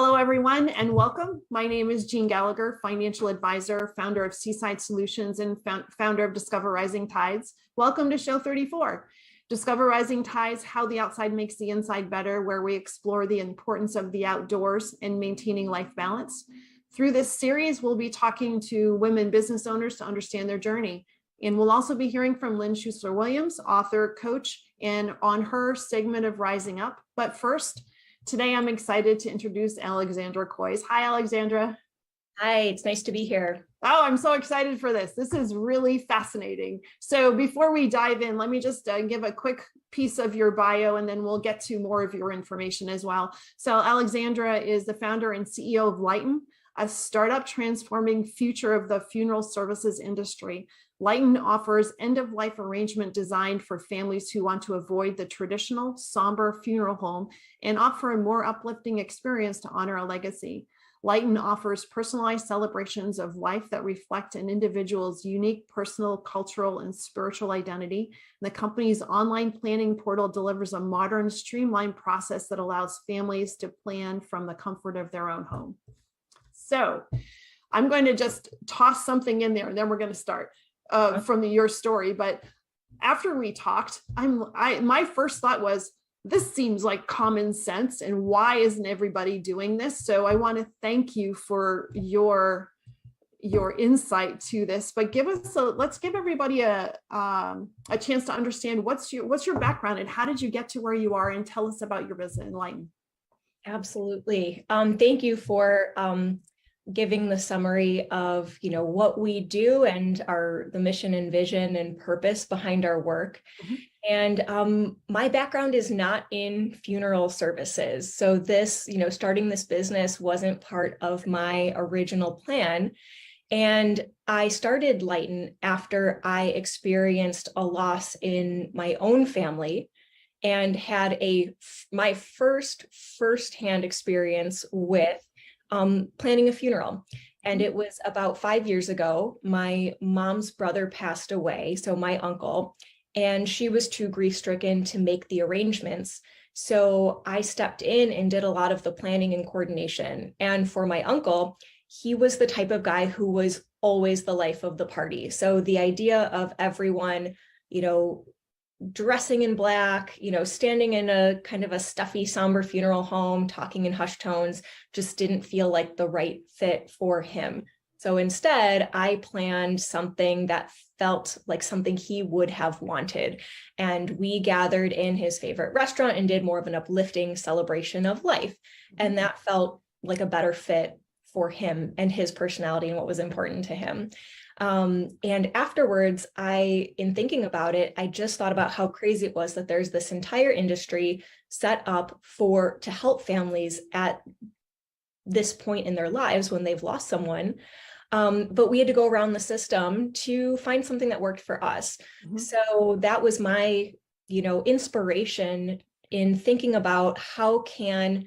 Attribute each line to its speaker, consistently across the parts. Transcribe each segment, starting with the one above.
Speaker 1: Hello, everyone, and welcome. My name is Jean Gallagher, financial advisor, founder of Seaside Solutions, and founder of Discover Rising Tides. Welcome to show 34. Discover Rising Tides, how the outside makes the inside better, where we explore the importance of the outdoors and maintaining life balance. Through this series, we'll be talking to women business owners to understand their journey. And we'll also be hearing from Lynn Schuster-Williams, author, coach, and on her segment of Rising Up. But first, today, I'm excited to introduce Alexandra Koys. Hi, Alexandra.
Speaker 2: Hi, it's nice to be here.
Speaker 1: Oh, I'm so excited for this. This is really fascinating. So before we dive in, let me just give a quick piece of your bio, and then we'll get to more of your information as well. So Alexandra is the founder and CEO of Lighten, a startup transforming future of the funeral services industry. Lighten offers end-of-life arrangement designed for families who want to avoid the traditional somber funeral home and offer a more uplifting experience to honor a legacy. Lighten offers personalized celebrations of life that reflect an individual's unique personal, cultural, and spiritual identity. The company's online planning portal delivers a modern, streamlined process that allows families to plan from the comfort of their own home. So I'm going to just toss something in there, and then we're going to start. From your story, but after we talked, my first thought was, this seems like common sense, and why isn't everybody doing this? So I want to thank you for your insight to this. But let's give everybody a chance to understand what's your background and how did you get to where you are, and tell us about your business in Lighten.
Speaker 2: Absolutely. Thank you for giving the summary of what we do and the mission and vision and purpose behind our work. Mm-hmm. And my background is not in funeral services. So this, starting this business wasn't part of my original plan. And I started Lighten after I experienced a loss in my own family and had my first-hand experience with planning a funeral. And it was about 5 years ago. My mom's brother passed away, so my uncle, and she was too grief-stricken to make the arrangements. So I stepped in and did a lot of the planning and coordination. And for my uncle, he was the type of guy who was always the life of the party. So the idea of everyone, dressing in black, standing in a kind of a stuffy, somber funeral home, talking in hushed tones, just didn't feel like the right fit for him. So instead, I planned something that felt like something he would have wanted. And we gathered in his favorite restaurant and did more of an uplifting celebration of life. And that felt like a better fit for him and his personality and what was important to him. And afterwards, in thinking about it, I just thought about how crazy it was that there's this entire industry set up to help families at this point in their lives when they've lost someone. But we had to go around the system to find something that worked for us. Mm-hmm. So that was my, inspiration in thinking about how can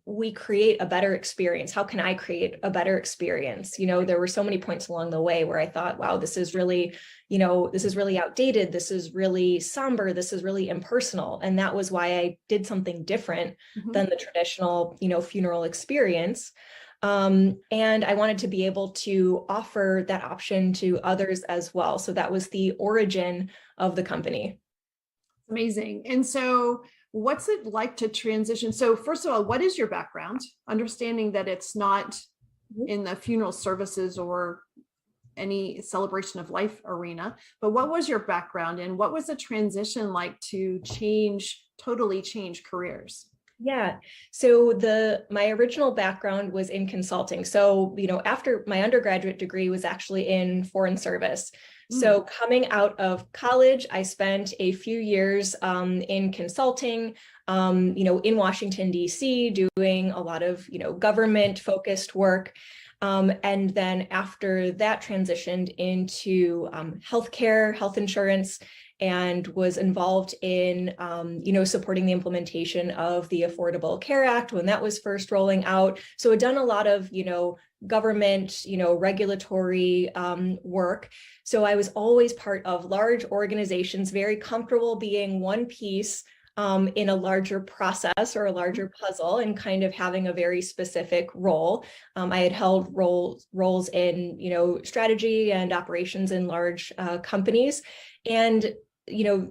Speaker 2: we create a better experience? How can I create a better experience? There were so many points along the way where I thought, wow, this is really outdated. This is really somber. This is really impersonal. And that was why I did something different mm-hmm. than the traditional, funeral experience. And I wanted to be able to offer that option to others as well. So that was the origin of the company.
Speaker 1: Amazing. And so what's it like to transition? So first of all, what is your background? Understanding that it's not in the funeral services or any celebration of life arena, but what was your background and what was the transition like to totally change careers?
Speaker 2: Yeah. So my original background was in consulting. So, after my undergraduate degree was actually in foreign service. So coming out of college, I spent a few years in consulting, in Washington, D.C., doing a lot of, government-focused work. And then after that transitioned into healthcare, health insurance, and was involved in, supporting the implementation of the Affordable Care Act when that was first rolling out. So I'd done a lot of, government, regulatory work. So I was always part of large organizations, very comfortable being one piece in a larger process or a larger puzzle, and kind of having a very specific role. I had held roles in, strategy and operations in large companies. And,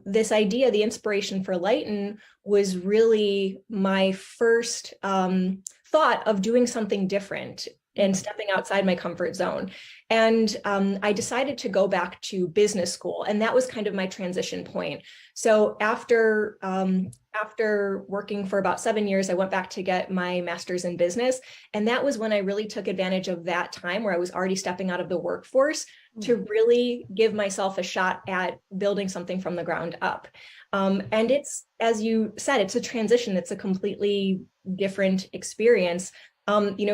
Speaker 2: this idea, the inspiration for Lighten, was really my first thought of doing something different and stepping outside my comfort zone. And I decided to go back to business school, and that was kind of my transition point. So after working for about 7 years, I went back to get my master's in business. And that was when I really took advantage of that time where I was already stepping out of the workforce to really give myself a shot at building something from the ground up. And it's, as you said, it's a transition. It's a completely different experience.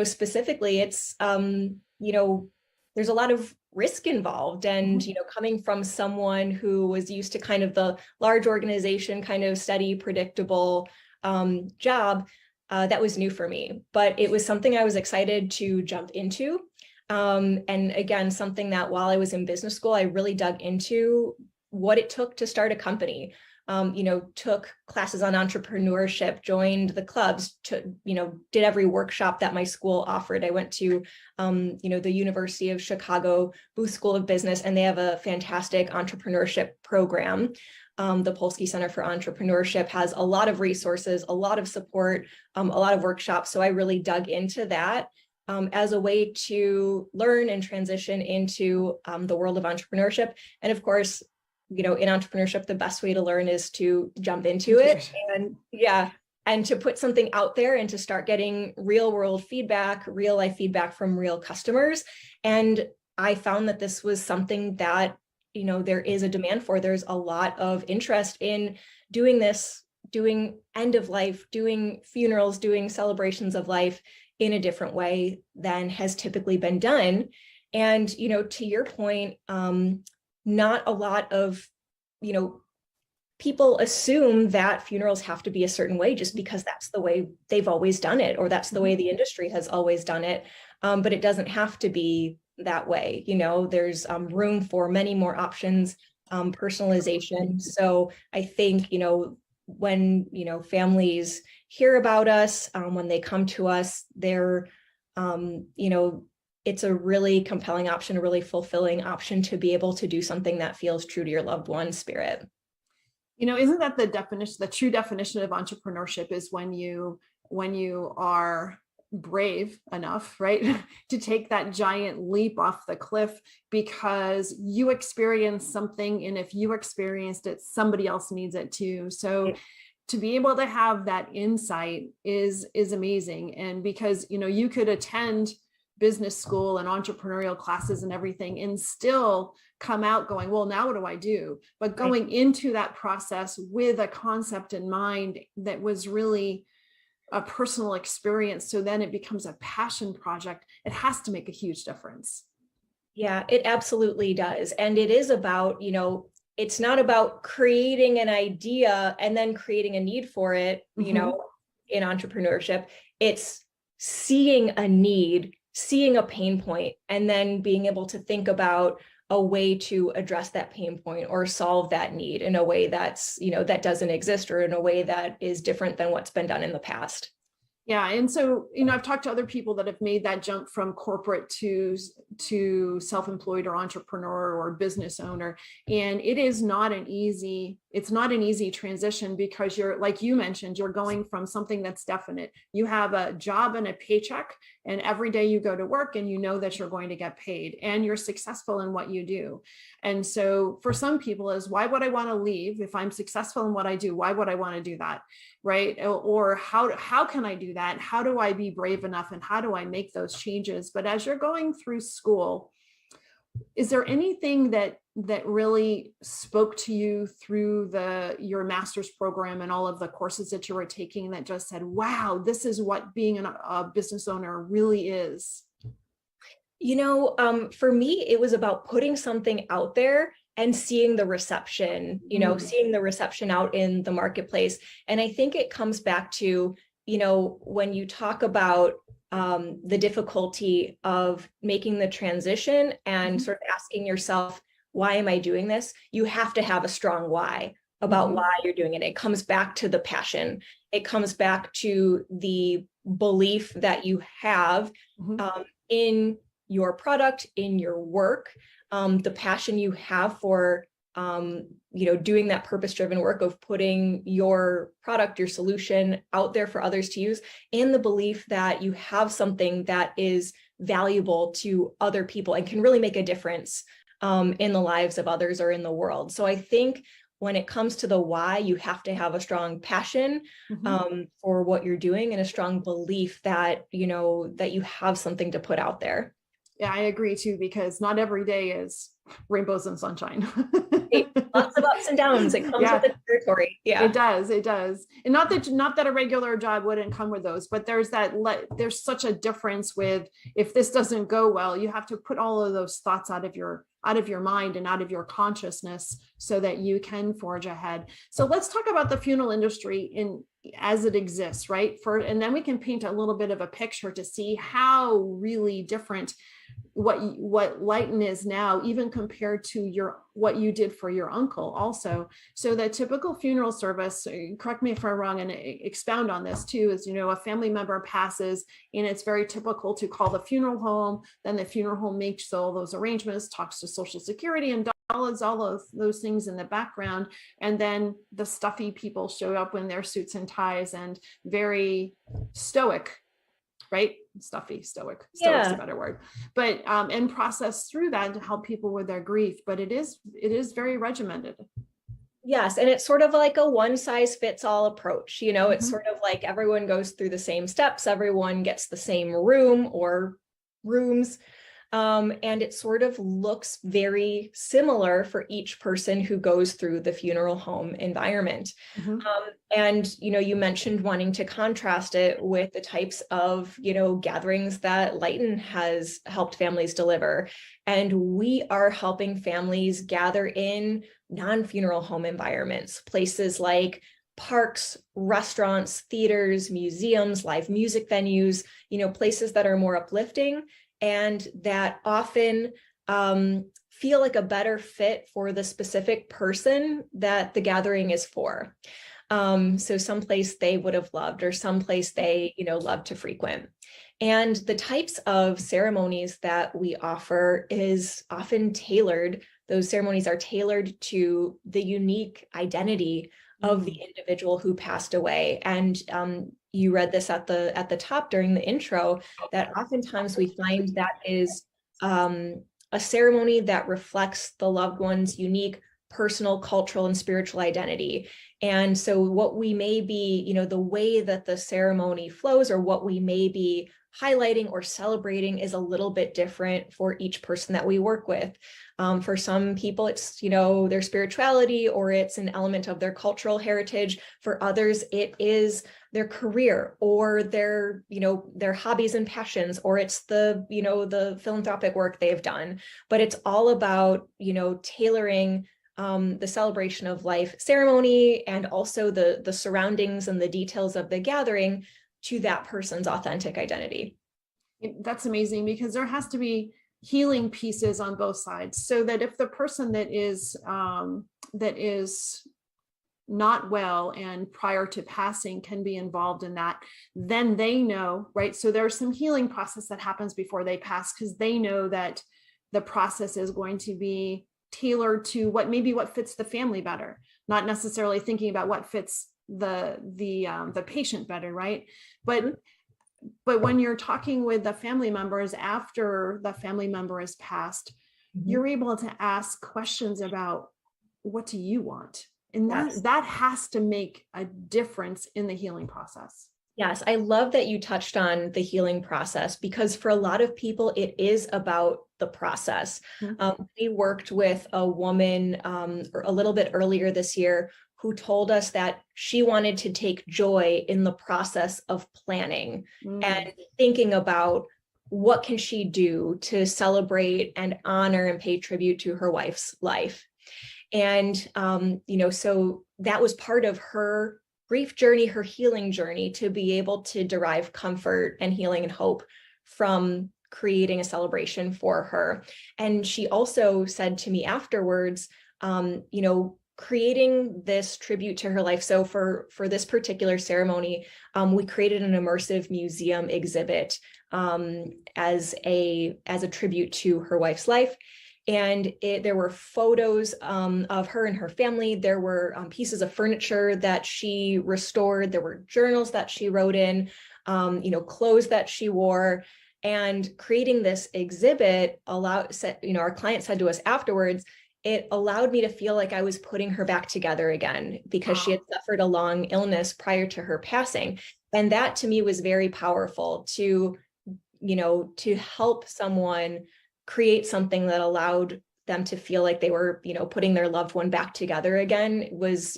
Speaker 2: Specifically, it's, there's a lot of risk involved, and, coming from someone who was used to kind of the large organization, kind of steady, predictable job, that was new for me, but it was something I was excited to jump into. And again, something that while I was in business school, I really dug into what it took to start a company. Took classes on entrepreneurship, joined the clubs, did every workshop that my school offered. I went to, the University of Chicago Booth School of Business, and they have a fantastic entrepreneurship program. The Polsky Center for Entrepreneurship has a lot of resources, a lot of support, a lot of workshops. So I really dug into that as a way to learn and transition into the world of entrepreneurship. And of course, in entrepreneurship, the best way to learn is to jump into it, and to put something out there and to start getting real world feedback, real life feedback from real customers. And I found that this was something that, there is a demand for. There's a lot of interest in doing this, doing end of life, doing funerals, doing celebrations of life in a different way than has typically been done. And, to your point, not a lot of, people assume that funerals have to be a certain way just because that's the way they've always done it, or that's the way the industry has always done it. But it doesn't have to be that way. There's room for many more options, personalization. So I think, when, families hear about us, when they come to us, they're, it's a really compelling option, a really fulfilling option to be able to do something that feels true to your loved one's spirit.
Speaker 1: Isn't that the true definition of entrepreneurship is when you are brave enough, right, to take that giant leap off the cliff because you experienced something, and if you experienced it, somebody else needs it too. So to be able to have that insight is amazing. And because, you could attend business school and entrepreneurial classes and everything and still come out going, well, now what do I do? But going into that process with a concept in mind that was really a personal experience, so then it becomes a passion project, it has to make a huge difference.
Speaker 2: Yeah, it absolutely does. And it is about, it's not about creating an idea and then creating a need for it, in entrepreneurship. It's seeing a need, seeing a pain point, and then being able to think about a way to address that pain point or solve that need in a way that's, that doesn't exist, or in a way that is different than what's been done in the past.
Speaker 1: Yeah. And so, I've talked to other people that have made that jump from corporate to self-employed or entrepreneur or business owner. And it's not an easy transition, because you're, like you mentioned, you're going from something that's definite. You have a job and a paycheck, and every day you go to work and you know that you're going to get paid and you're successful in what you do. And so for some people is, why would I want to leave if I'm successful in what I do? Why would I want to do that? Right? Or how can I do that? How do I be brave enough, and how do I make those changes? But as you're going through school, is there anything that really spoke to you through your master's program and all of the courses that you were taking that just said, wow, this is what being a business owner really is?
Speaker 2: For me, it was about putting something out there and seeing the reception, seeing the reception out in the marketplace. And I think it comes back to, when you talk about the difficulty of making the transition and sort of asking yourself, why am I doing this? You have to have a strong why about why you're doing it. It comes back to the passion. It comes back to the belief that you have in your product, in your work, the passion you have for doing that purpose-driven work of putting your product, your solution out there for others to use, and the belief that you have something that is valuable to other people and can really make a difference in the lives of others or in the world. So I think when it comes to the why, you have to have a strong passion for what you're doing and a strong belief that, that you have something to put out there.
Speaker 1: Yeah, I agree too, because not every day is rainbows and sunshine.
Speaker 2: Lots of ups and downs. It comes with the territory. Yeah,
Speaker 1: it does. It does. And not that a regular job wouldn't come with those, but there's such a difference with, if this doesn't go well, you have to put all of those thoughts out of your mind and out of your consciousness so that you can forge ahead. So let's talk about the funeral industry as it exists, right? And then we can paint a little bit of a picture to see how really different what Lighten is now, even compared to what you did for your uncle also. So the typical funeral service, correct me if I'm wrong and expound on this too, is, a family member passes, and it's very typical to call the funeral home. Then the funeral home makes all those arrangements, talks to Social Security and does all of those things in the background. And then the stuffy people show up in their suits and ties and very stoic, right? Stoic's a better word, but and process through that to help people with their grief. But it is very regimented.
Speaker 2: Yes, and it's sort of like a one size fits all approach. It's sort of like everyone goes through the same steps, everyone gets the same room or rooms. And it sort of looks very similar for each person who goes through the funeral home environment. And, you mentioned wanting to contrast it with the types of, gatherings that Lighten has helped families deliver. And we are helping families gather in non-funeral home environments, places like parks, restaurants, theaters, museums, live music venues, places that are more uplifting and that often feel like a better fit for the specific person that the gathering is for. So someplace they would have loved, or someplace they, love to frequent. And the types of ceremonies that we offer is often tailored. Those ceremonies are tailored to the unique identity of the individual who passed away. And you read this at the top during the intro, that oftentimes we find that is a ceremony that reflects the loved one's unique personal, cultural, and spiritual identity. And so what we may be, the way that the ceremony flows, or what we may be highlighting or celebrating, is a little bit different for each person that we work with. For some people, it's, their spirituality, or it's an element of their cultural heritage. For others, it is their career, or their hobbies and passions, or it's the philanthropic work they've done. But it's all about, tailoring the celebration of life ceremony, and also the surroundings and the details of the gathering to that person's authentic identity.
Speaker 1: That's amazing, because there has to be healing pieces on both sides, so that if the person that is not well and prior to passing can be involved in that, then they know, right? So there's some healing process that happens before they pass, because they know that the process is going to be tailored to what fits the family better, not necessarily thinking about what fits the patient better, right? But when you're talking with the family members after the family member is passed, you're able to ask questions about, what do you want? And that has to make a difference in the healing process.
Speaker 2: Yes, I love that you touched on the healing process, because for a lot of people, it is about the process. We worked with a woman a little bit earlier this year who told us that she wanted to take joy in the process of planning and thinking about what can she do to celebrate and honor and pay tribute to her wife's life. And, so that was part of her grief journey, her healing journey, to be able to derive comfort and healing and hope from creating a celebration for her. And she also said to me afterwards, creating this tribute to her life. So for this particular ceremony, we created an immersive museum exhibit as a tribute to her wife's life. And there were photos of her and her family. There were pieces of furniture that she restored. There were journals that she wrote in, clothes that she wore. And creating this exhibit our client said to us afterwards, it allowed me to feel like I was putting her back together again, because she had suffered a long illness prior to her passing. And that to me was very powerful to help someone create something that allowed them to feel like they were, putting their loved one back together again was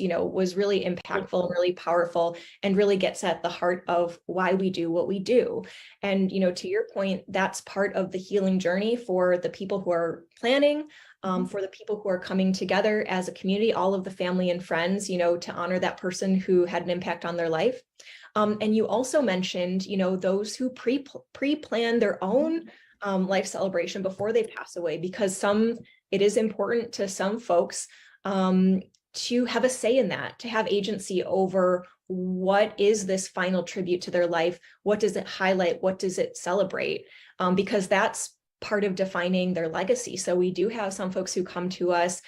Speaker 2: really impactful and really powerful, and really gets at the heart of why we do what we do. And, to your point, that's part of the healing journey for the people who are planning, for the people who are coming together as a community, all of the family and friends, to honor that person who had an impact on their life. And you also mentioned, those who pre-plan their own life celebration before they pass away, because it is important to some folks to have a say in that, to have agency over what is this final tribute to their life, what does it highlight, what does it celebrate, because that's part of defining their legacy. So we do have some folks who come to us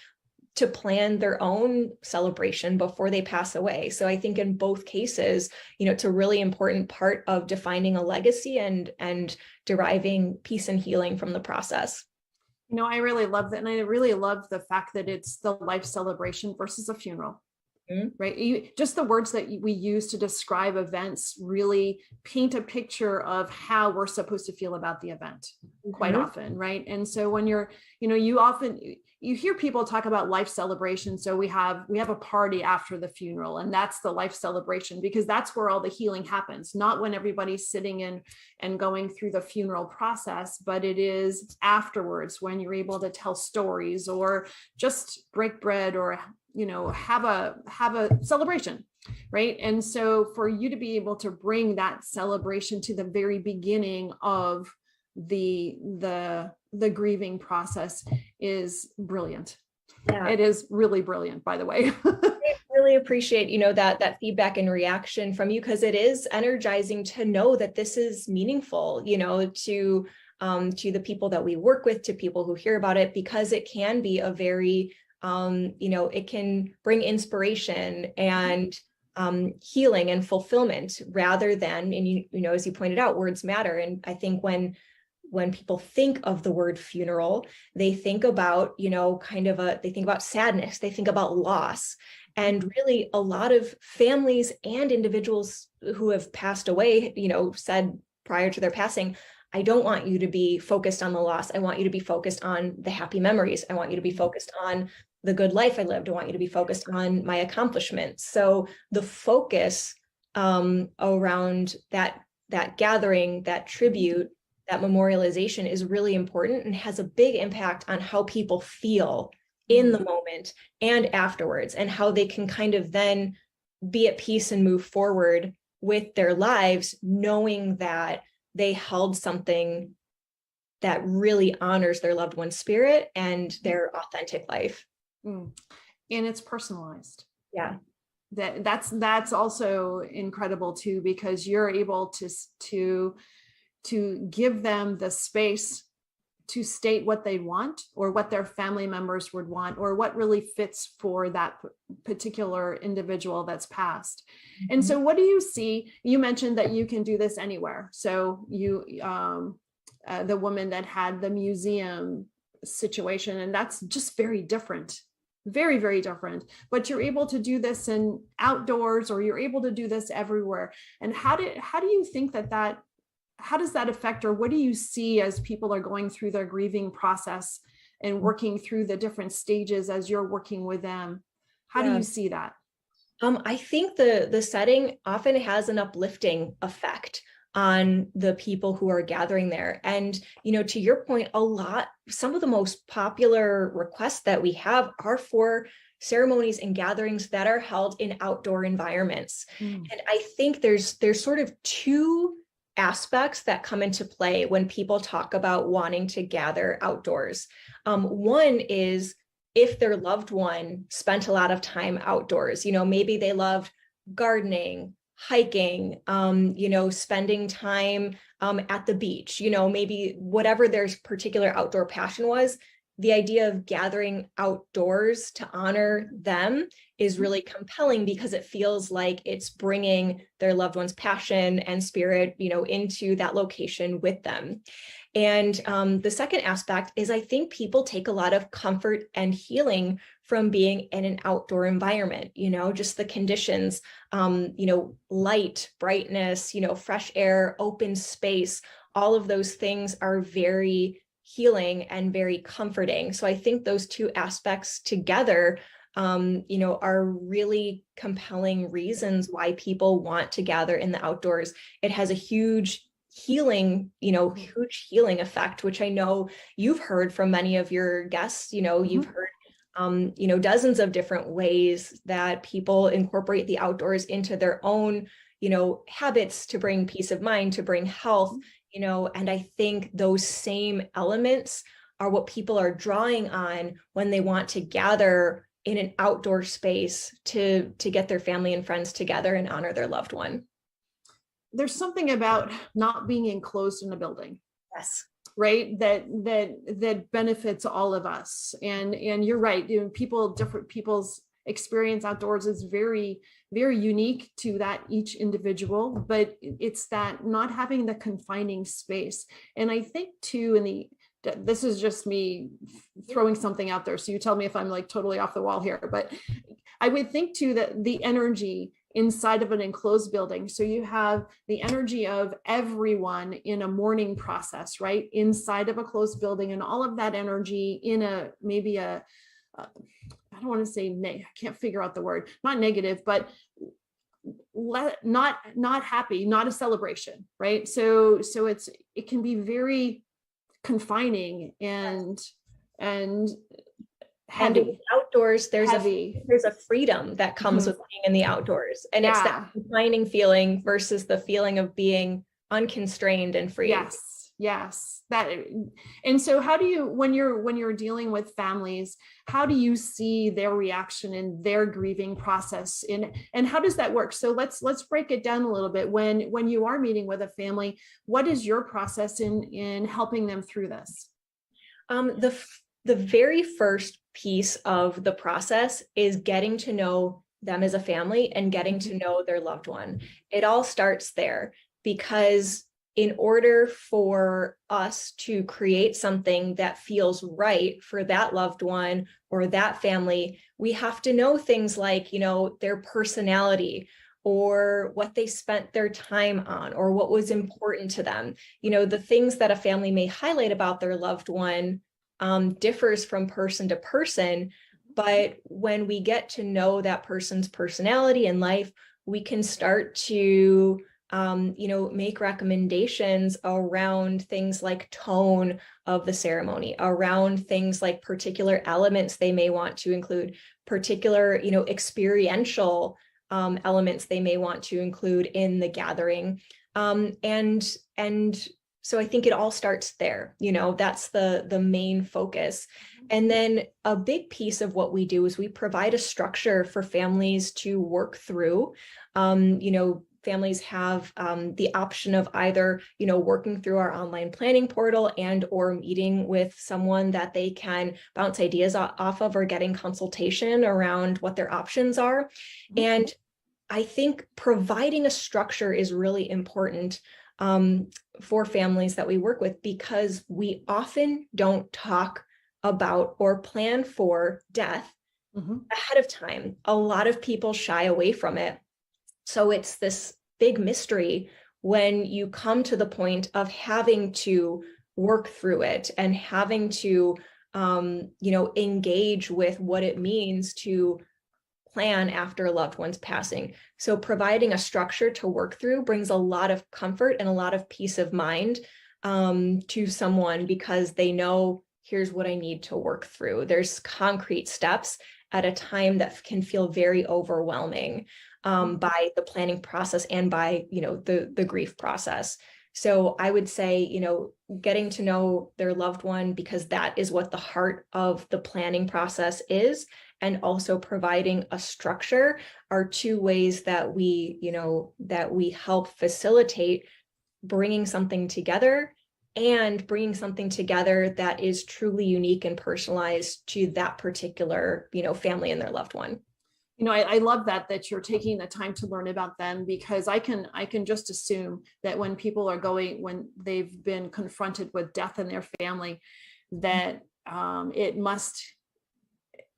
Speaker 2: to plan their own celebration before they pass away. So I think in both cases, it's a really important part of defining a legacy and deriving peace and healing from the process.
Speaker 1: I really love that. And I really love the fact that it's the life celebration versus a funeral. Right? Just the words that we use to describe events really paint a picture of how we're supposed to feel about the event quite often, right? And so when you hear people talk about life celebration. So we have a party after the funeral, and that's the life celebration, because that's where all the healing happens, not when everybody's sitting in and going through the funeral process, but it is afterwards when you're able to tell stories or just break bread or have a celebration, right? And so for you to be able to bring that celebration to the very beginning of the grieving process is brilliant. Yeah. It is really brilliant, by the way.
Speaker 2: I really appreciate, that feedback and reaction from you, because it is energizing to know that this is meaningful, to the people that we work with, to people who hear about it, because it can be a very it can bring inspiration and healing and fulfillment, rather than, and as you pointed out, words matter. And I think when people think of the word funeral, they think about, they think about sadness, they think about loss. And really a lot of families and individuals who have passed away, said prior to their passing, I don't want you to be focused on the loss. I want you to be focused on the happy memories. I want you to be focused on the good life I lived. I want you to be focused on my accomplishments. So the focus around that gathering, that tribute, that memorialization is really important and has a big impact on how people feel in the moment and afterwards, and how they can kind of then be at peace and move forward with their lives, knowing that they held something that really honors their loved one's spirit and their authentic life.
Speaker 1: And it's personalized.
Speaker 2: Yeah.
Speaker 1: That's also incredible too, because you're able to give them the space to state what they want, or what their family members would want, or what really fits for that particular individual that's passed. And so what do you see? You mentioned that you can do this anywhere. So you, the woman that had the museum situation, and that's just very different. Very, very different, but you're able to do this in outdoors, or you're able to do this everywhere. And how do you think how does that affect, or what do you see as people are going through their grieving process and working through the different stages as you're working with them? How do you see that?
Speaker 2: I think the setting often has an uplifting effect on the people who are gathering there. And, to your point, some of the most popular requests that we have are for ceremonies and gatherings that are held in outdoor environments. And I think there's sort of two aspects that come into play when people talk about wanting to gather outdoors. One is if their loved one spent a lot of time outdoors, maybe they loved gardening, hiking, spending time at the beach, maybe whatever their particular outdoor passion was, the idea of gathering outdoors to honor them is really compelling because it feels like it's bringing their loved one's passion and spirit, into that location with them. And the second aspect is I think people take a lot of comfort and healing from being in an outdoor environment, just the conditions, light, brightness, fresh air, open space, all of those things are very healing and very comforting. So I think those two aspects together, are really compelling reasons why people want to gather in the outdoors. It has a huge healing effect, which I know you've heard from many of your guests. You've heard dozens of different ways that people incorporate the outdoors into their own, habits to bring peace of mind, to bring health, and I think those same elements are what people are drawing on when they want to gather in an outdoor space to get their family and friends together and honor their loved one.
Speaker 1: There's something about not being enclosed in a building.
Speaker 2: Yes.
Speaker 1: Right. That benefits all of us. And you're right. Different people's experience outdoors is very, very unique to that each individual, but it's that not having the confining space. And I think too, this is just me throwing something out there, so you tell me if I'm like totally off the wall here, but I would think too that the energy inside of an enclosed building, so you have the energy of everyone in a mourning process, right, inside of a closed building, and all of that energy in I don't want to say I can't figure out the word, not negative, but not happy, not a celebration, right? So it can be very confining and heavy.
Speaker 2: And outdoors, there's
Speaker 1: heavy.
Speaker 2: a freedom that comes with being in the outdoors, and it's that confining feeling versus the feeling of being unconstrained and free.
Speaker 1: Yes. And so how do you, when you're dealing with families, how do you see their reaction in their grieving process, and how does that work? So let's break it down a little bit. When you are meeting with a family, what is your process in helping them through this?
Speaker 2: The very first piece of the process is getting to know them as a family and getting to know their loved one. It all starts there, because in order for us to create something that feels right for that loved one or that family, we have to know things like, their personality, or what they spent their time on, or what was important to them. The things that a family may highlight about their loved one differs from person to person, but when we get to know that person's personality and life, we can start to make recommendations around things like tone of the ceremony, around things like particular elements they may want to include, particular, experiential elements they may want to include in the gathering. And so I think it all starts there. That's the main focus. And then a big piece of what we do is we provide a structure for families to work through. Families have the option of either, working through our online planning portal and or meeting with someone that they can bounce ideas off of, or getting consultation around what their options are. And I think providing a structure is really important for families that we work with, because we often don't talk about or plan for death ahead of time. A lot of people shy away from it. So it's this big mystery when you come to the point of having to work through it and having to, engage with what it means to plan after a loved one's passing. So providing a structure to work through brings a lot of comfort and a lot of peace of mind to someone, because they know, here's what I need to work through. There's concrete steps at a time that can feel very overwhelming by the planning process and by, the grief process. So I would say, getting to know their loved one, because that is what the heart of the planning process is, and also providing a structure are two ways that we help facilitate bringing something together, and bringing something together that is truly unique and personalized to that particular, family and their loved one.
Speaker 1: I love that you're taking the time to learn about them, because I can just assume that when people are when they've been confronted with death in their family, that it must,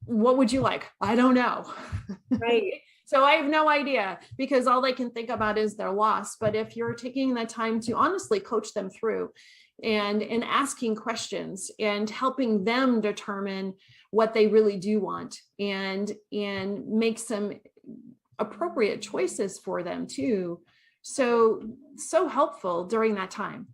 Speaker 1: what would you like? I don't know.
Speaker 2: Right.
Speaker 1: So I have no idea, because all they can think about is their loss. But if you're taking the time to honestly coach them through and asking questions and helping them determine what they really do want, and make some appropriate choices for them too. So helpful during that time.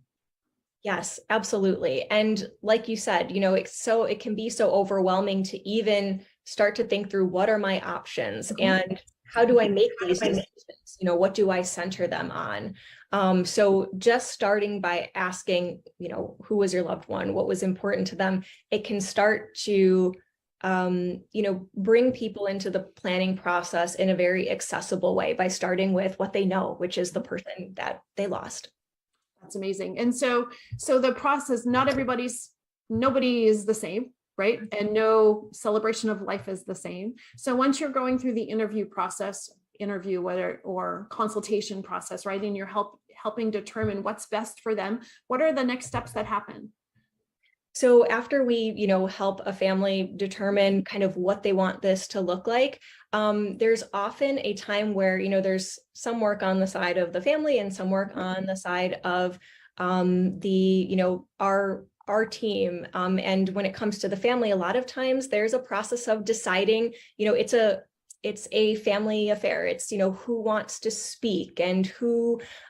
Speaker 2: Yes, absolutely. And like you said, it can be so overwhelming to even start to think through, what are my options and how do I make these decisions? What do I center them on? So just starting by asking, who was your loved one? What was important to them? It can start to, bring people into the planning process in a very accessible way by starting with what they know, which is the person that they lost.
Speaker 1: That's amazing. And so the process, nobody is the same, right? And no celebration of life is the same. So once you're going through the interview or consultation process, right? And you're helping determine what's best for them, what are the next steps that happen?
Speaker 2: So after we, help a family determine kind of what they want this to look like, there's often a time where, there's some work on the side of the family and some work on the side of our team. And when it comes to the family, a lot of times there's a process of deciding, it's a family affair. It's, who wants to speak, and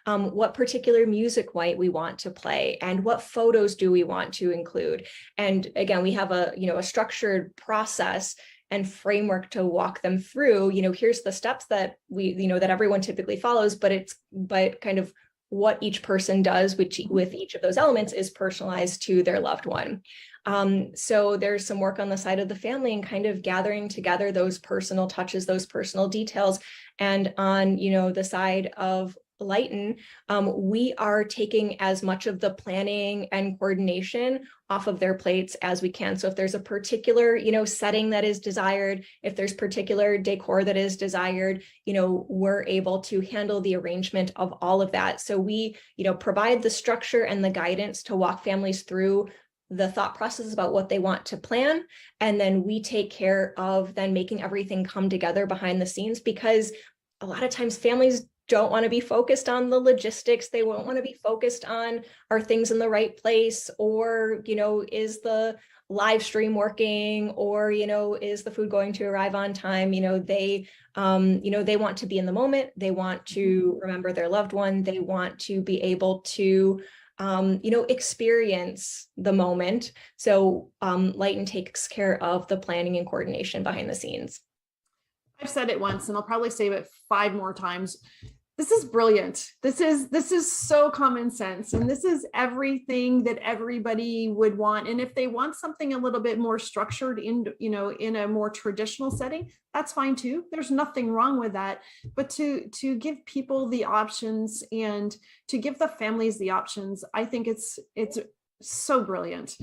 Speaker 2: what particular music we want to play, and what photos do we want to include. And again, we have a structured process and framework to walk them through. Here's the steps that that everyone typically follows, but kind of what each person does with each of those elements is personalized to their loved one. So there's some work on the side of the family and kind of gathering together those personal touches, those personal details. And on, the side of Lighten, we are taking as much of the planning and coordination off of their plates as we can. So if there's a particular, setting that is desired, if there's particular decor that is desired, we're able to handle the arrangement of all of that. So we, provide the structure and the guidance to walk families through the thought process about what they want to plan. And then we take care of then making everything come together behind the scenes, because a lot of times families don't want to be focused on the logistics. They won't want to be focused on, are things in the right place, or, is the live stream working, or, is the food going to arrive on time? They want to be in the moment. They want to remember their loved one. They want to be able to experience the moment. So Lighten takes care of the planning and coordination behind the scenes.
Speaker 1: I've said it once, and I'll probably say it 5 more times. This is brilliant. This is so common sense. And this is everything that everybody would want. And if they want something a little bit more structured in a more traditional setting, that's fine too. There's nothing wrong with that. But to give people the options and to give the families the options, I think it's so brilliant.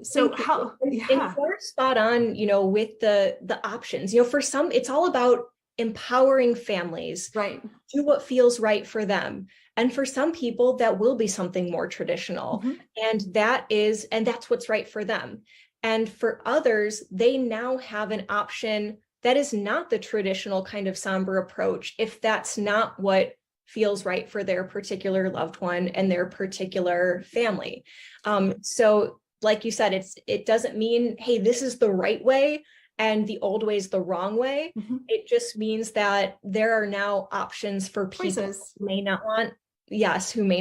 Speaker 1: So how, yeah.
Speaker 2: And you're spot on, with the options, for some, it's all about empowering families,
Speaker 1: right,
Speaker 2: do what feels right for them. And for some people, that will be something more traditional. And that's what's right for them. And for others, they now have an option that is not the traditional kind of somber approach, if that's not what feels right for their particular loved one and their particular family. So like you said, it doesn't mean, hey, this is the right way and the old way is the wrong way. It just means that there are now options for people who may not want the tradition.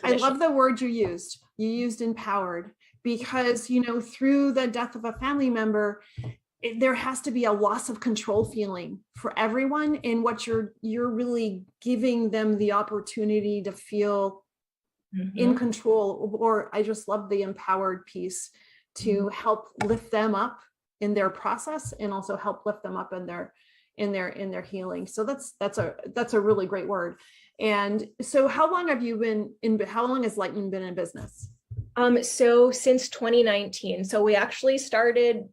Speaker 1: I love the word you used. You used empowered, because, through the death of a family member, there has to be a loss of control feeling for everyone. And what you're really giving them the opportunity to feel in control, or I just love the empowered piece to help lift them up in their process and also help lift them up in their healing. So that's a really great word. And so how long has Lighten been in business?
Speaker 2: So since 2019. So we actually started,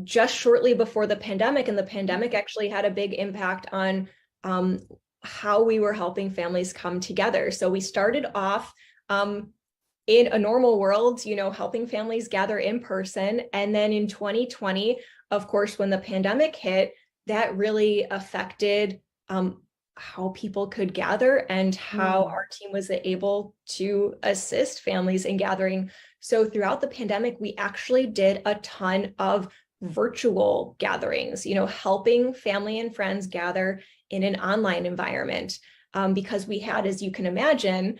Speaker 2: just shortly before the pandemic, and the pandemic actually had a big impact on how we were helping families come together. So we started off in a normal world, helping families gather in person. And then in 2020, of course, when the pandemic hit, that really affected how people could gather and how our team was able to assist families in gathering. So throughout the pandemic, we actually did a ton of virtual gatherings, helping family and friends gather in an online environment. Because we had, as you can imagine,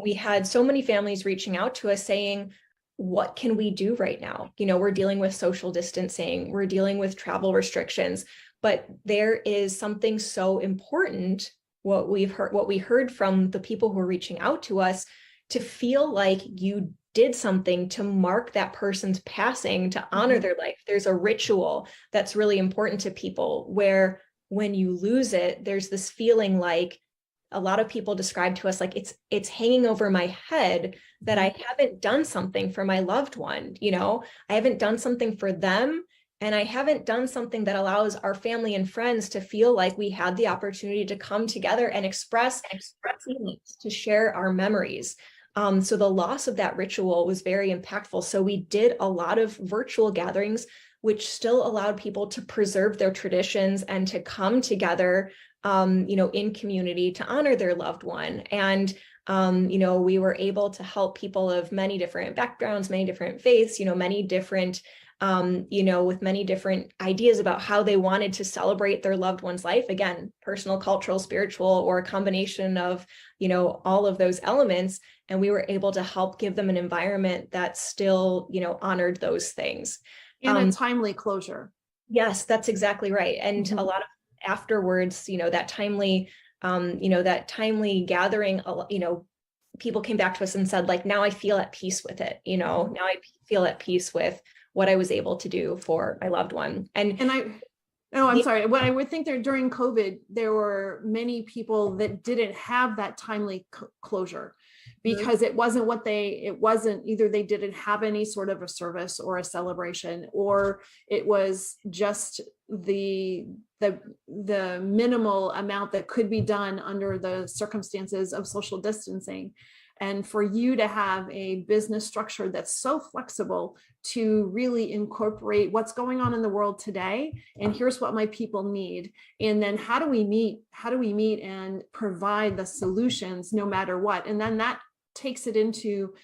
Speaker 2: we had so many families reaching out to us saying, what can we do right now? We're dealing with social distancing, we're dealing with travel restrictions, but there is something so important, what we heard from the people who are reaching out to us, to feel like you did something to mark that person's passing, to honor their life. There's a ritual that's really important to people, where when you lose it, there's this feeling like, a lot of people describe to us like it's hanging over my head that I haven't done something for my loved one. I haven't done something for them, and I haven't done something that allows our family and friends to feel like we had the opportunity to come together and express feelings, to share our memories. So the loss of that ritual was very impactful. So we did a lot of virtual gatherings, which still allowed people to preserve their traditions and to come together in community to honor their loved one. And, we were able to help people of many different backgrounds, many different faiths, many different, with many different ideas about how they wanted to celebrate their loved one's life. Again, personal, cultural, spiritual, or a combination of, all of those elements. And we were able to help give them an environment that still, honored those things.
Speaker 1: And a timely closure.
Speaker 2: Yes, that's exactly right. And a lot of afterwards, that timely gathering, people came back to us and said, like, now I feel at peace with it. Now I feel at peace with what I was able to do for my loved one.
Speaker 1: I'm sorry. What I would think there during COVID, there were many people that didn't have that timely closure, because it wasn't either they didn't have any sort of a service or a celebration, or it was just the minimal amount that could be done under the circumstances of social distancing. And for you to have a business structure that's so flexible to really incorporate what's going on in the world today, and here's what my people need, and then how do we meet and provide the solutions no matter what. And then that takes it into,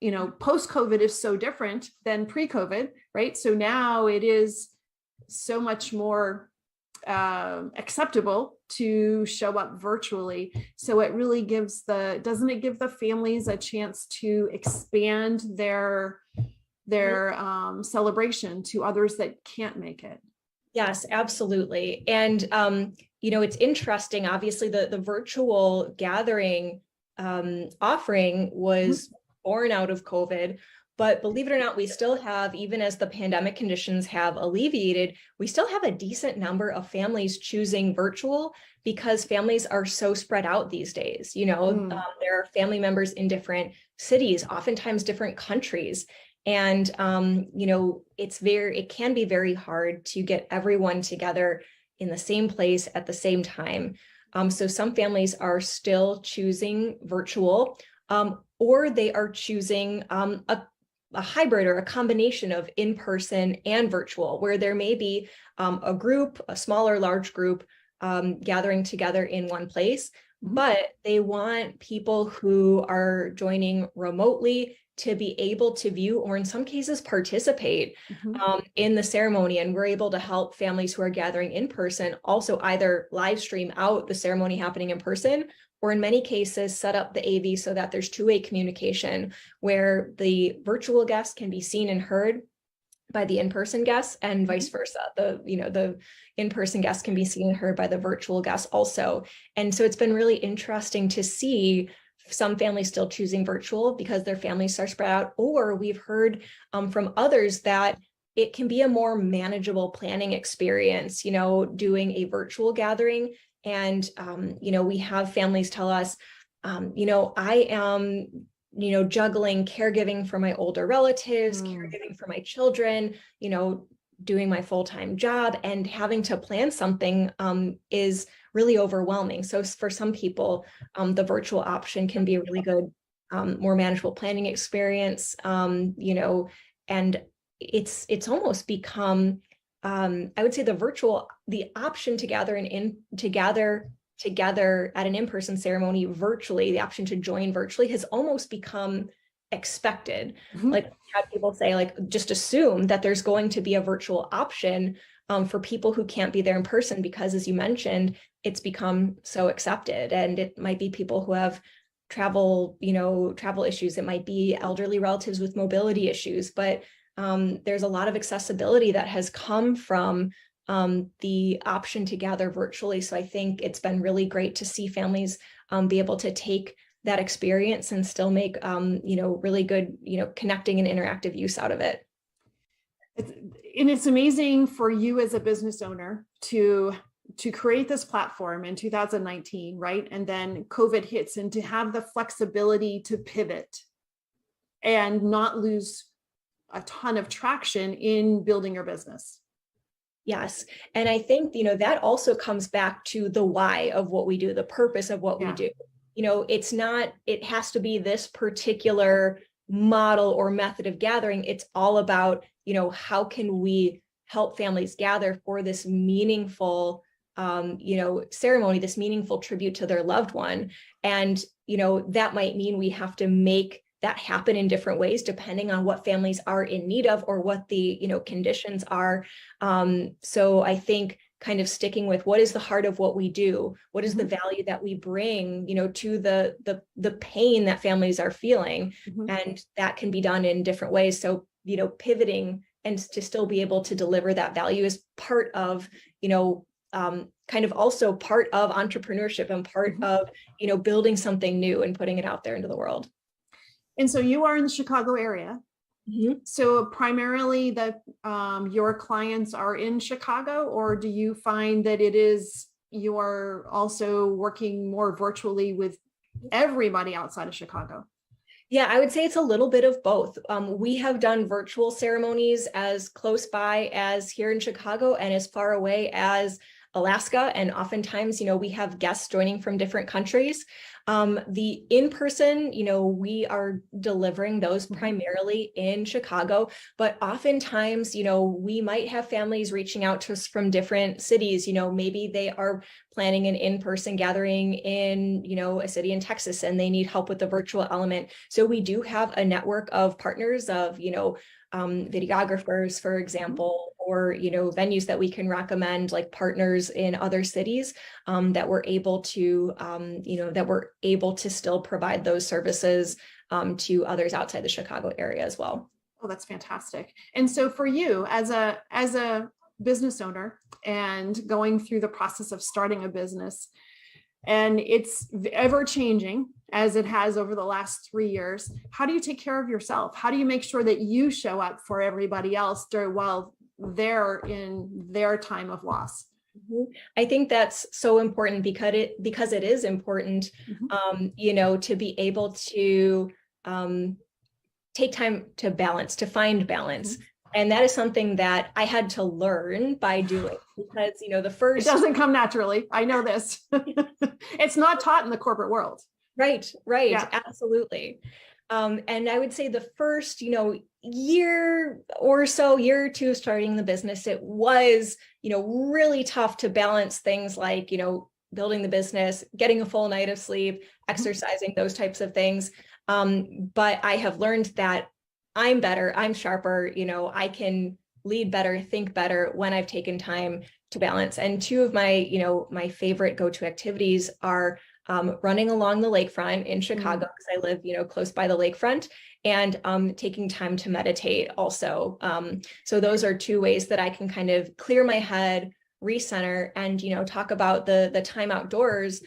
Speaker 1: post-COVID is so different than pre-COVID, right? So now it is so much more acceptable to show up virtually. So it really doesn't it give the families a chance to expand their celebration to others that can't make it?
Speaker 2: Yes, absolutely. And, it's interesting, obviously the virtual gathering offering was born out of COVID. But believe it or not, we still have, even as the pandemic conditions have alleviated, we still have a decent number of families choosing virtual, because families are so spread out these days. There are family members in different cities, oftentimes different countries. And, it can be very hard to get everyone together in the same place at the same time. So some families are still choosing virtual, or they are choosing a hybrid or a combination of in-person and virtual, where there may be a group, a small or large group, gathering together in one place, but they want people who are joining remotely to be able to view, or in some cases participate in the ceremony. And we're able to help families who are gathering in person also either live stream out the ceremony happening in person, or in many cases set up the AV so that there's two-way communication, where the virtual guests can be seen and heard by the in-person guests, and vice versa. The in-person guests can be seen and heard by the virtual guests also. And so it's been really interesting to see some families still choosing virtual because their families are spread out, or we've heard from others that it can be a more manageable planning experience, doing a virtual gathering. And, we have families tell us, I am, juggling caregiving for my older relatives, caregiving for my children, doing my full-time job, and having to plan something is really overwhelming. So for some people, the virtual option can be a really good, more manageable planning experience, and it's almost become, I would say the option to gather together at an in-person ceremony virtually, the option to join virtually has almost become expected. Like, have people say, like, just assume that there's going to be a virtual option for people who can't be there in person, because as you mentioned, it's become so accepted. And it might be people who have travel issues. It might be elderly relatives with mobility issues, but there's a lot of accessibility that has come from the option to gather virtually. So I think it's been really great to see families be able to take that experience and still make, really good, connecting and interactive use out of it.
Speaker 1: It's amazing for you as a business owner to create this platform in 2019, right? And then COVID hits, and to have the flexibility to pivot and not lose a ton of traction in building your business.
Speaker 2: Yes. And I think, that also comes back to the why of what we do, the purpose of what we do. It has to be this particular model or method of gathering. It's all about, how can we help families gather for this meaningful, ceremony, this meaningful tribute to their loved one. And, that might mean we have to make that happen in different ways, depending on what families are in need of or what the, conditions are. So I think kind of sticking with what is the heart of what we do, what is the value that we bring, to the pain that families are feeling. And that can be done in different ways. So, pivoting and to still be able to deliver that value is part of, kind of also part of entrepreneurship and part of, building something new and putting it out there into the world.
Speaker 1: And so you are in the Chicago area. So primarily your clients are in Chicago, or do you find that you're also working more virtually with everybody outside of Chicago?
Speaker 2: Yeah, I would say it's a little bit of both. We have done virtual ceremonies as close by as here in Chicago and as far away as Alaska. And oftentimes, we have guests joining from different countries. The in-person, we are delivering those primarily in Chicago, but oftentimes, we might have families reaching out to us from different cities. Maybe they are planning an in-person gathering in, a city in Texas, and they need help with the virtual element. So we do have a network of partners of, videographers, for example, or, venues that we can recommend, like partners in other cities, that we're able to still provide those services to others outside the Chicago area as well.
Speaker 1: Oh, that's fantastic. And so for you as a business owner and going through the process of starting a business, and it's ever changing as it has over the last 3 years, how do you take care of yourself? How do you make sure that you show up for everybody else while they're in their time of loss?
Speaker 2: I think that's so important because it is important, to be able to take time to find balance. And that is something that I had to learn by doing, because, it
Speaker 1: doesn't come naturally. I know this. It's not taught in the corporate world.
Speaker 2: Right.
Speaker 1: Yeah.
Speaker 2: Absolutely. And I would say the first, year or two starting the business, it was, really tough to balance things like, building the business, getting a full night of sleep, exercising, those types of things. But I have learned that I'm better, I'm sharper, I can lead better, think better when I've taken time to balance. And two of my, my favorite go-to activities are running along the lakefront in Chicago, because I live, close by the lakefront, and taking time to meditate also. So those are two ways that I can kind of clear my head, recenter, and, talk about the time outdoors.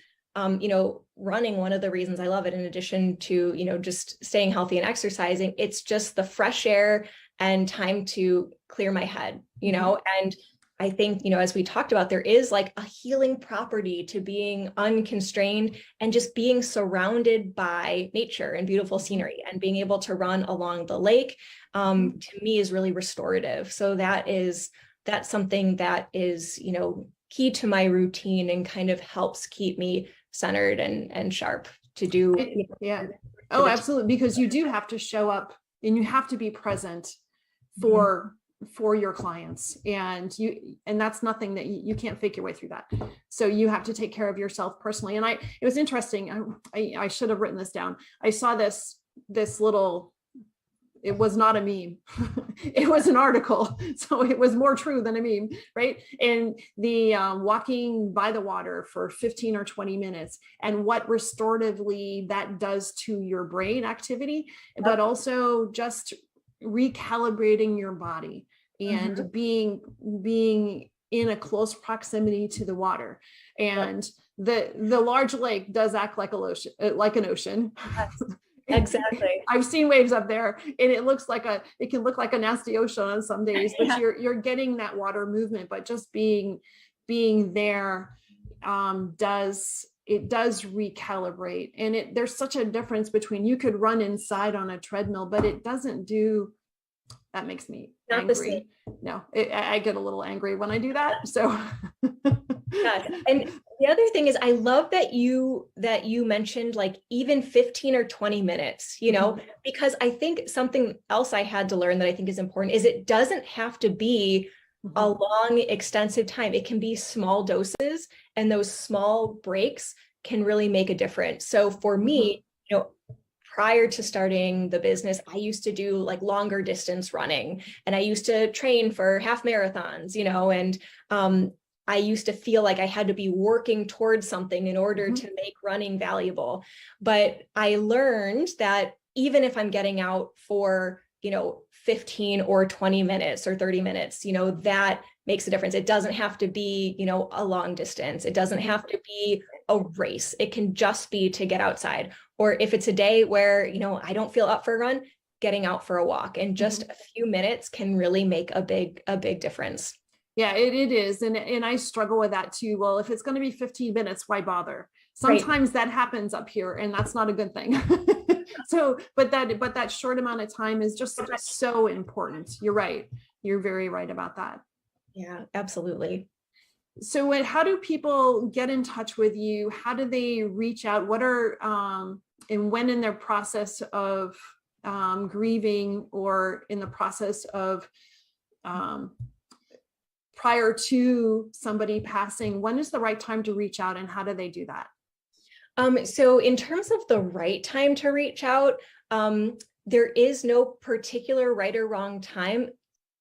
Speaker 2: running, one of the reasons I love it, in addition to, just staying healthy and exercising, it's just the fresh air and time to clear my head, and I think, as we talked about, there is like a healing property to being unconstrained and just being surrounded by nature and beautiful scenery, and being able to run along the lake, to me is really restorative. So that's something that is, key to my routine and kind of helps keep me centered and sharp to do.
Speaker 1: Yeah. Oh, absolutely. Because you do have to show up and you have to be present for your clients, and that's nothing that you can't fake your way through that. So you have to take care of yourself personally. And it was interesting. I should have written this down. I saw this little, it was not a meme. It was an article. So it was more true than a meme, right? And the walking by the water for 15 or 20 minutes, and what restoratively that does to your brain activity, but also just recalibrating your body and being in a close proximity to the water. And the large lake does act like an ocean.
Speaker 2: Exactly.
Speaker 1: I've seen waves up there, and it can look like a nasty ocean on some days, but you're getting that water movement. But just being there does recalibrate. And there's such a difference between, you could run inside on a treadmill, but it doesn't do. That makes me angry. No, I get a little angry when I do that. So.
Speaker 2: Yeah. And the other thing is, I love that you mentioned like even 15 or 20 minutes, because I think something else I had to learn that I think is important is it doesn't have to be a long, extensive time. It can be small doses, and those small breaks can really make a difference. So for me, prior to starting the business, I used to do like longer distance running, and I used to train for half marathons, and I used to feel like I had to be working towards something in order to make running valuable. But I learned that even if I'm getting out for, 15 or 20 minutes or 30 minutes, that makes a difference. It doesn't have to be, a long distance. It doesn't have to be a race. It can just be to get outside. Or if it's a day where, I don't feel up for a run, getting out for a walk, and just a few minutes can really make a big difference.
Speaker 1: Yeah, it is. And I struggle with that too. Well, if it's going to be 15 minutes, why bother? Sometimes that happens up here, and that's not a good thing. So, but that short amount of time is just so important. You're right. You're very right about that.
Speaker 2: Yeah, absolutely.
Speaker 1: So how do people get in touch with you? How do they reach out? What are, and when in their process of grieving, or in the process of, prior to somebody passing, when is the right time to reach out, and how do they do that?
Speaker 2: So in terms of the right time to reach out, there is no particular right or wrong time.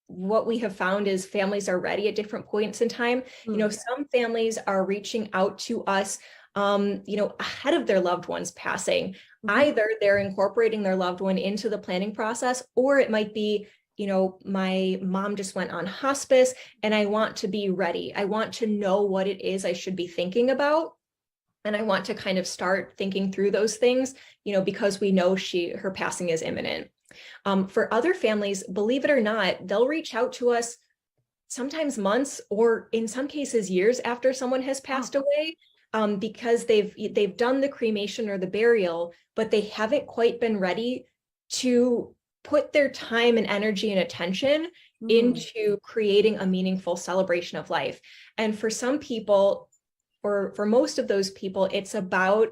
Speaker 2: What we have found is families are ready at different points in time. Some families are reaching out to us, ahead of their loved one's passing. Either they're incorporating their loved one into the planning process, or it might be, my mom just went on hospice and I want to be ready. I want to know what it is I should be thinking about. And I want to kind of start thinking through those things, because we know her passing is imminent. For other families, believe it or not, they'll reach out to us sometimes months, or in some cases years after someone has passed away, because they've done the cremation or the burial, but they haven't quite been ready to put their time and energy and attention into creating a meaningful celebration of life. And for some people, or for most of those people, it's about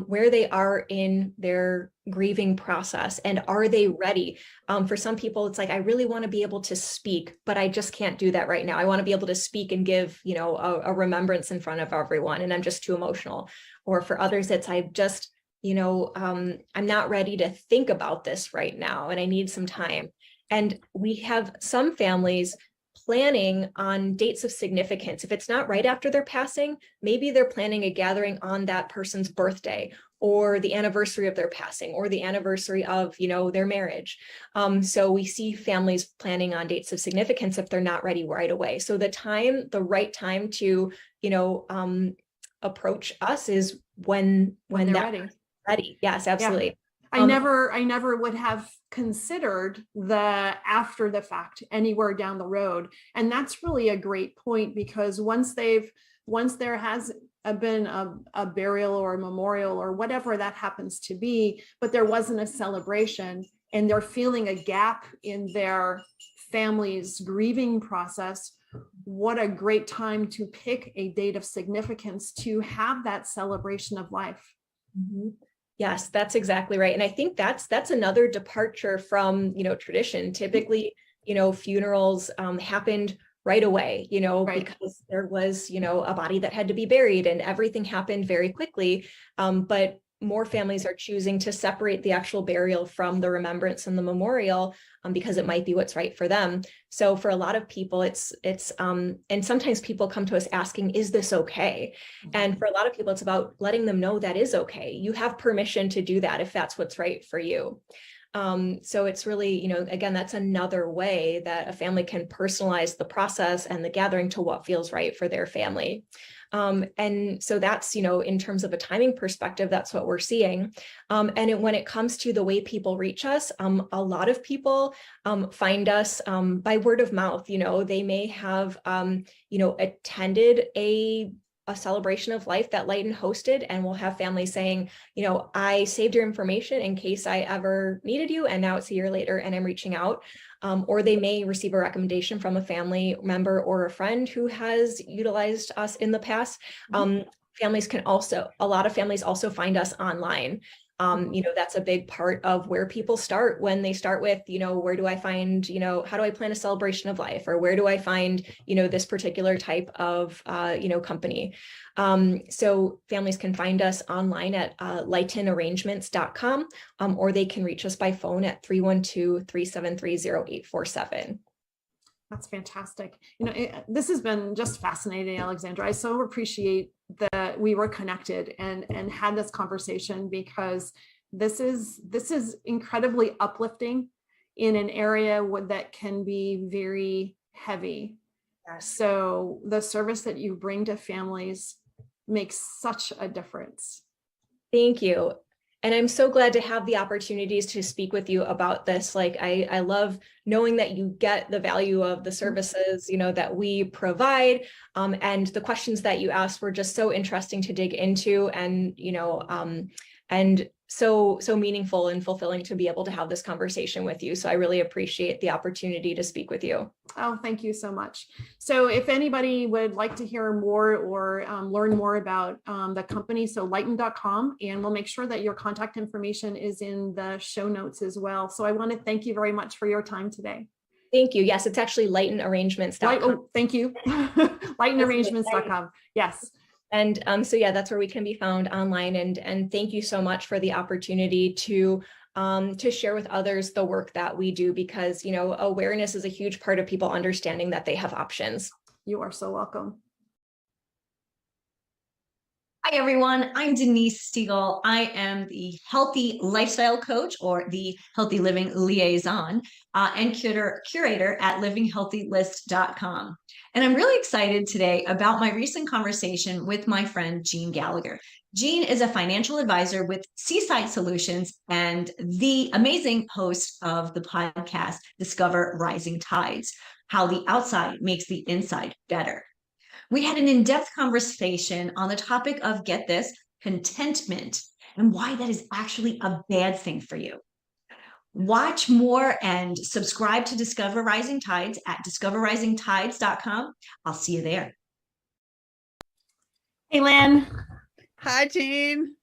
Speaker 2: where they are in their grieving process, and are they ready? For some people, it's like, I really want to be able to speak, but I just can't do that right now. I want to be able to speak and give, a remembrance in front of everyone, and I'm just too emotional. Or for others, it's, I'm not ready to think about this right now, and I need some time. And we have some families planning on dates of significance. If it's not right after their passing, maybe they're planning a gathering on that person's birthday, or the anniversary of their passing, or the anniversary of, their marriage. So we see families planning on dates of significance if they're not ready right away. So the right time to, approach us is when
Speaker 1: they're
Speaker 2: that's
Speaker 1: ready.
Speaker 2: ready. Yes, absolutely.
Speaker 1: Yeah. I never would have considered the after the fact anywhere down the road. And that's really a great point, because once there has been a burial or a memorial or whatever that happens to be, but there wasn't a celebration and they're feeling a gap in their family's grieving process, what a great time to pick a date of significance to have that celebration of life.
Speaker 2: Mm-hmm. Yes, that's exactly right. And I think that's another departure from, tradition. Typically, funerals happened right away,
Speaker 1: Right.
Speaker 2: because there was, a body that had to be buried and everything happened very quickly. But more families are choosing to separate the actual burial from the remembrance and the memorial, because it might be what's right for them. So for a lot of people, it's and sometimes people come to us asking, is this okay? And for a lot of people, it's about letting them know that is okay. You have permission to do that if that's what's right for you. So it's really, again, that's another way that a family can personalize the process and the gathering to what feels right for their family. And so that's, in terms of a timing perspective, that's what we're seeing. When it comes to the way people reach us, a lot of people find us by word of mouth. They may have, attended a celebration of life that Lighten hosted, and we'll have families saying, I saved your information in case I ever needed you, and now it's a year later and I'm reaching out. Or they may receive a recommendation from a family member or a friend who has utilized us in the past. A lot of families also find us online. That's a big part of where people start when they start with, where do I find, how do I plan a celebration of life? Or where do I find, this particular type of, company? So families can find us online at lightenarrangements.com, or they can reach us by phone at 312-373-0847.
Speaker 1: That's fantastic. This has been just fascinating, Alexandra. I so appreciate that we were connected and had this conversation, because this is incredibly uplifting in an area that can be very heavy.
Speaker 2: Yes.
Speaker 1: So the service that you bring to families makes such a difference.
Speaker 2: Thank you. And I'm so glad to have the opportunities to speak with you about this. Like, I love knowing that you get the value of the services, that we provide. And the questions that you asked were just so interesting to dig into, and, and so meaningful and fulfilling to be able to have this conversation with you. So I really appreciate the opportunity to speak with you.
Speaker 1: Oh, thank you so much. So if anybody would like to hear more or learn more about the company, so lighten.com, and we'll make sure that your contact information is in the show notes as well. So I want to thank you very much for your time today.
Speaker 2: Thank you. Yes, it's actually lightenarrangements.com.
Speaker 1: Oh, thank you. lightenarrangements.com. Yes.
Speaker 2: And so, yeah, that's where we can be found online. And thank you so much for the opportunity to share with others the work that we do, because, awareness is a huge part of people understanding that they have options.
Speaker 1: You are so welcome.
Speaker 3: Hi, everyone. I'm Denise Stiegel. I am the healthy lifestyle coach, or the healthy living liaison, and curator at livinghealthylist.com. And I'm really excited today about my recent conversation with my friend, Jean Gallagher. Jean is a financial advisor with Seaside Solutions and the amazing host of the podcast, Discover Rising Tides, How the Outside Makes the Inside Better. We had an in-depth conversation on the topic of, get this, contentment, and why that is actually a bad thing for you. Watch more and subscribe to Discover Rising Tides at discoverrisingtides.com. I'll see you there.
Speaker 1: Hey, Lynn.
Speaker 4: Hi, Jean.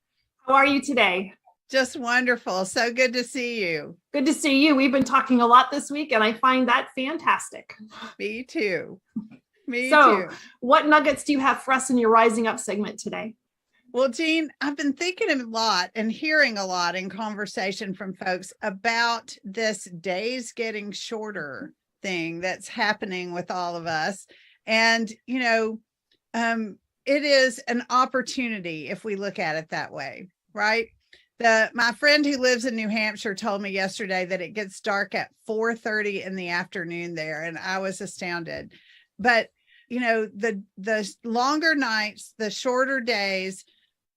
Speaker 1: How are you today?
Speaker 4: Just wonderful. So good to see you.
Speaker 1: Good to see you. We've been talking a lot this week, and I find that fantastic.
Speaker 4: Me too. Me
Speaker 1: too.
Speaker 4: too.
Speaker 1: What nuggets do you have for us in your Rising Up segment today?
Speaker 4: Well, Jean, I've been thinking a lot and hearing a lot in conversation from folks about this days getting shorter thing that's happening with all of us. And, it is an opportunity if we look at it that way, right? My friend who lives in New Hampshire told me yesterday that it gets dark at 4:30 in the afternoon there, and I was astounded. But the longer nights, the shorter days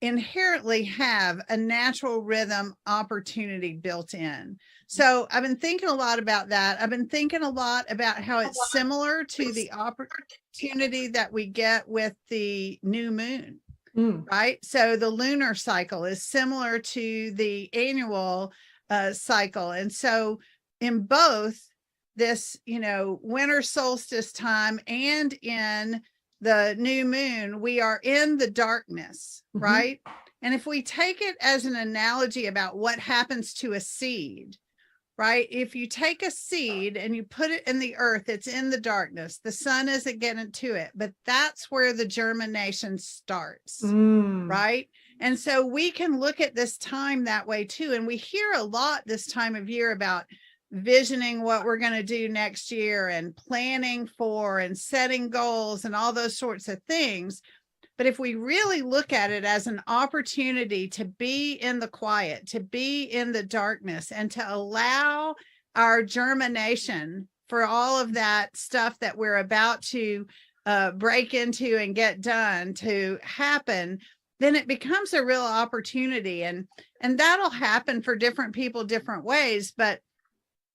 Speaker 4: inherently have a natural rhythm opportunity built in. So I've been thinking a lot about that. I've been thinking a lot about how it's similar to the opportunity that we get with the new moon, right? So the lunar cycle is similar to the annual cycle. And so in both this, winter solstice time and in the new moon, we are in the darkness, right? And if we take it as an analogy about what happens to a seed, right? If you take a seed and you put it in the earth, it's in the darkness. The sun isn't getting to it, but that's where the germination starts, right? And so we can look at this time that way too. And we hear a lot this time of year about visioning what we're going to do next year and planning for and setting goals and all those sorts of things. But if we really look at it as an opportunity to be in the quiet, to be in the darkness, and to allow our germination for all of that stuff that we're about to break into and get done to happen, then it becomes a real opportunity. And that'll happen for different people, different ways. But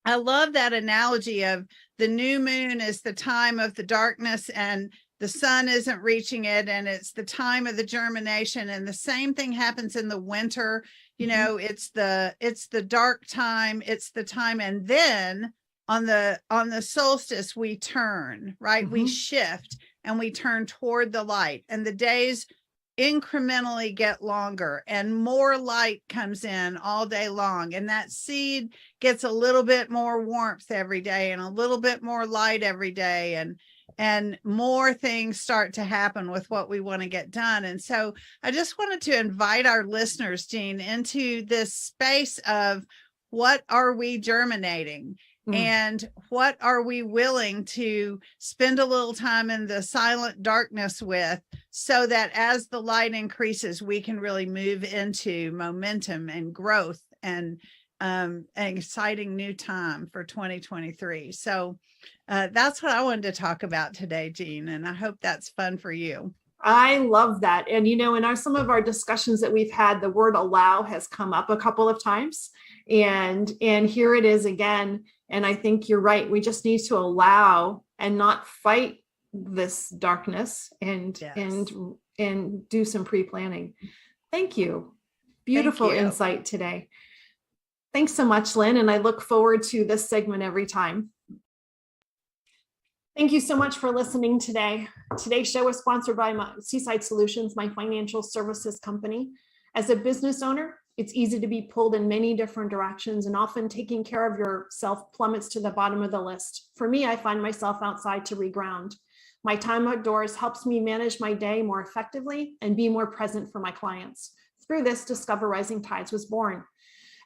Speaker 4: I love that analogy of the new moon is the time of the darkness and the sun isn't reaching it, and it's the time of the germination. And the same thing happens in the winter. It's the dark time, it's the time. And then on the solstice, we turn, right? We shift and we turn toward the light, and the days incrementally get longer and more light comes in all day long. And that seed gets a little bit more warmth every day and a little bit more light every day. And more things start to happen with what we want to get done. And so I just wanted to invite our listeners, Jean, into this space of what are we germinating? And what are we willing to spend a little time in the silent darkness with, so that as the light increases, we can really move into momentum and growth and an exciting new time for 2023. So that's what I wanted to talk about today, Jean, and I hope that's fun for you.
Speaker 1: I love that. And, in some of our discussions that we've had, the word allow has come up a couple of times, and here it is again. And I think you're right. We just need to allow and not fight this darkness and do some pre-planning. Thank you. Beautiful insight today. Thanks so much, Lynn. And I look forward to this segment every time. Thank you so much for listening today. Today's show is sponsored by Seaside Solutions, my financial services company. As a business owner, it's easy to be pulled in many different directions, and often taking care of yourself plummets to the bottom of the list. For me, I find myself outside to reground. My time outdoors helps me manage my day more effectively and be more present for my clients. Through this, Discover Rising Tides was born.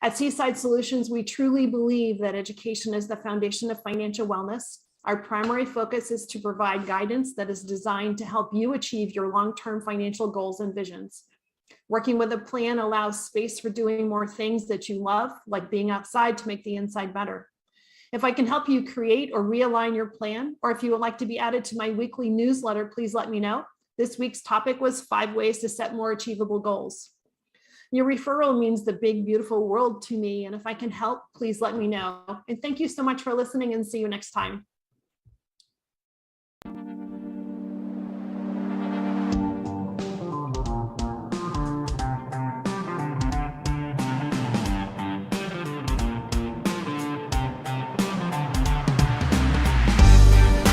Speaker 1: At Seaside Solutions, we truly believe that education is the foundation of financial wellness. Our primary focus is to provide guidance that is designed to help you achieve your long-term financial goals and visions. Working with a plan allows space for doing more things that you love, like being outside to make the inside better. If I can help you create or realign your plan, or if you would like to be added to my weekly newsletter, please let me know. This week's topic was 5 ways to set more achievable goals. Your referral means the big, beautiful world to me. And if I can help, please let me know. And thank you so much for listening, and see you next time.